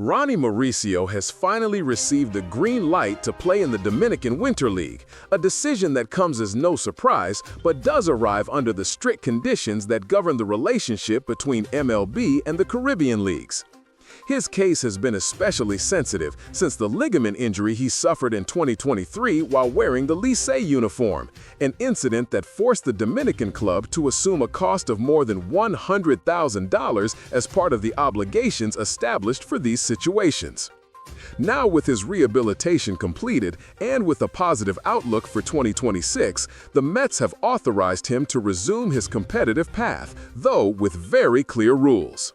Ronny Mauricio has finally received the green light to play in the Dominican Winter League, a decision that comes as no surprise but does arrive under the strict conditions that govern the relationship between MLB and the Caribbean leagues. His case has been especially sensitive since the ligament injury he suffered in 2023 while wearing the Licey uniform, an incident that forced the Dominican club to assume a cost of more than $100,000 as part of the obligations established for these situations. Now, with his rehabilitation completed and with a positive outlook for 2026, the Mets have authorized him to resume his competitive path, though with very clear rules.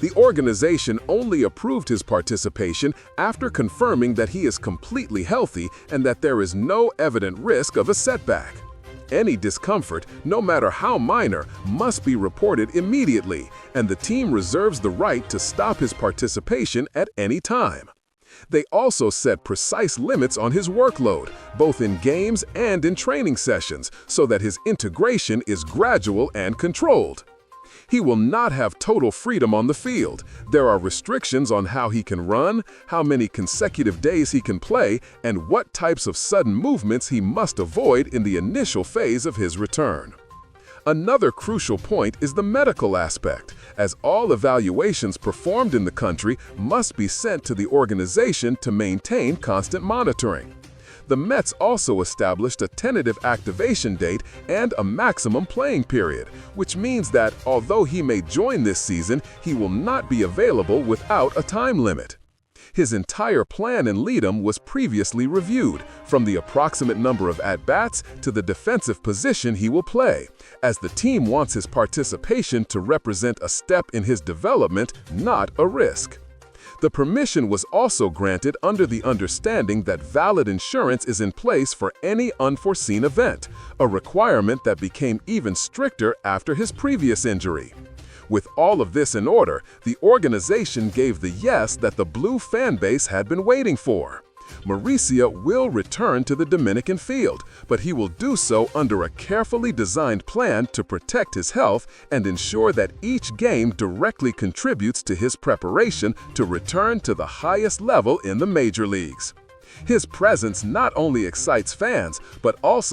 The organization only approved his participation after confirming that he is completely healthy and that there is no evident risk of a setback. Any discomfort, no matter how minor, must be reported immediately, and the team reserves the right to stop his participation at any time. They also set precise limits on his workload, both in games and in training sessions, so that his integration is gradual and controlled. He will not have total freedom on the field. There are restrictions on how he can run, how many consecutive days he can play, and what types of sudden movements he must avoid in the initial phase of his return. Another crucial point is the medical aspect, as all evaluations performed in the country must be sent to the organization to maintain constant monitoring. The Mets also established a tentative activation date and a maximum playing period, which means that although he may join this season, he will not be available without a time limit. His entire plan and lead-in was previously reviewed, from the approximate number of at-bats to the defensive position he will play, as the team wants his participation to represent a step in his development, not a risk. The permission was also granted under the understanding that valid insurance is in place for any unforeseen event, a requirement that became even stricter after his previous injury. With all of this in order, the organization gave the yes that the Blue fan base had been waiting for. Mauricio will return to the Dominican field, but he will do so under a carefully designed plan to protect his health and ensure that each game directly contributes to his preparation to return to the highest level in the major leagues. His presence not only excites fans, but also